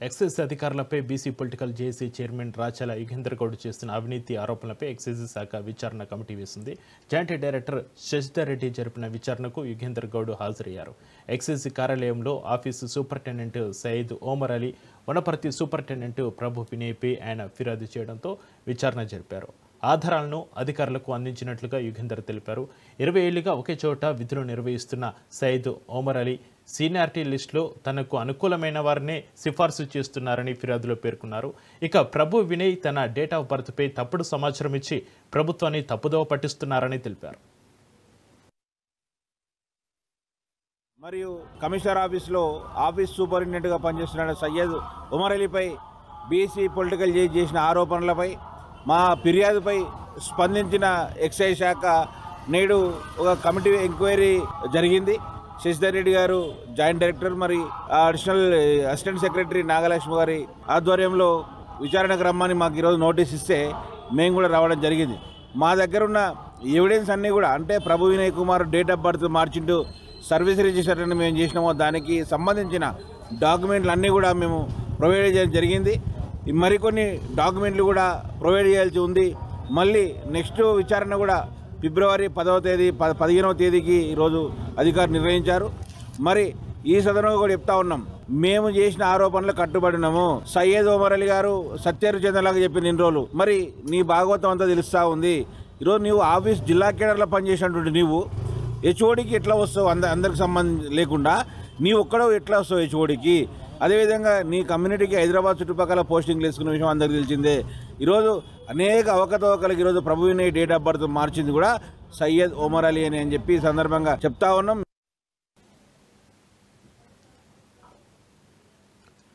Excise అధికారులపై BC political JAC chairman రాచల Yugender Goud చేస్తున్న అవినీతి ఆరోపణలపై ఎక్సైజ్ శాఖ విచారణ కమిటీ వేసింది. జాయింట్ డైరెక్టర్ శశిధర్ రెడ్డి జరిపిన విచారణకు యుగేందర్ గౌడ్ హాజరయ్యారు. ఎక్సైజ్ కార్యాలయంలో office superintendent Saeed Omar Ali, Wanaparthy superintendent Prabhu వినయ్పై ఆయన ఫిర్యాదు చేయడంతో విచారణ జరిపారు. ఆధారాలను అధికారులకు అందించినట్లుగా యుగేందర్ తెలిపారు. 20 ఏళ్లుగా ఒకే చోట విధులు నిర్వహిస్తున్న సయీద్ ఓమర్ అలీ సీనియారిటీ లిస్టులో తనకు అనుకూలమైన వారినే సిఫార్సు చేస్తున్నారని ఫిర్యాదులో పేర్కొన్నారు. ఇక ప్రభు వినయ్ తన డేట్ ఆఫ్ బర్త్పై తప్పుడు సమాచారం ఇచ్చి ప్రభుత్వాన్ని తప్పుదోవ పట్టిస్తున్నారని తెలిపారు. మరియు కమిషనర్ ఆఫీస్లో ఆఫీస్ సూపరింటెండెంట్గా పనిచేస్తున్న సయ్యద్ ఉమర్ అలీపై బీసీ పొలిటికల్ చేసిన ఆరోపణలపై మా ఫిర్యాదుపై స్పందించిన ఎక్సైజ్ శాఖ నేడు ఒక కమిటీ ఎంక్వైరీ జరిగింది. శశిధర్ రెడ్డి గారు జాయింట్ డైరెక్టర్, మరి అడిషనల్ అసిస్టెంట్ సెక్రటరీ నాగలక్ష్మి గారి ఆధ్వర్యంలో విచారణకు రమ్మని మాకు ఈరోజు నోటీస్ ఇస్తే మేము కూడా రావడం జరిగింది. మా దగ్గర ఉన్న ఎవిడెన్స్ అన్నీ కూడా, అంటే Prabhu Vinay Kumar date of birth మార్చింటూ సర్వీస్ రిజిస్టర్ అని మేము చేసినామో దానికి సంబంధించిన డాక్యుమెంట్లు అన్నీ కూడా మేము ప్రొవైడ్ చేయడం జరిగింది. మరికొన్ని డాక్యుమెంట్లు కూడా ప్రొవైడ్ చేయాల్సి ఉంది. మళ్ళీ నెక్స్ట్ విచారణ కూడా ఫిబ్రవరి 15వ తేదీకి ఈరోజు అధికారులు నిర్ణయించారు. మరి ఈ సదనంలో కూడా చెప్తా ఉన్నాం, మేము చేసిన ఆరోపణలు కట్టుబడినాము. సయ్యద్ ఓమర్ అలీ గారు సత్యహరిచంద్రలాగా చెప్పిన ఇన్ని రోజులు మరి నీ భాగవతం అంతా తెలుస్తూ ఉంది. ఈరోజు నీవు ఆఫీస్ జిల్లా కేడర్లో పనిచేసినటువంటి నీవు హెచ్ఓడికి ఎట్లా వస్తావు? అందరికి సంబంధం లేకుండా నీవు ఒక్కడో ఎట్లా వస్తావు హెచ్ఓడికి? అదేవిధంగా నీ కమ్యూనిటీకి హైదరాబాద్ చుట్టుపక్కల పోస్టింగ్లు వేసుకున్న విషయం అందరికీ తెలిసిందే. ఈరోజు అనేక అవకతవకలకు ఈరోజు ప్రభు వినయ్ డేట్ ఆఫ్ బర్త్ మార్చింది కూడా సయ్యద్ ఓమర్ అలీ అని చెప్పి ఈ సందర్భంగా చెప్తా ఉన్నాం.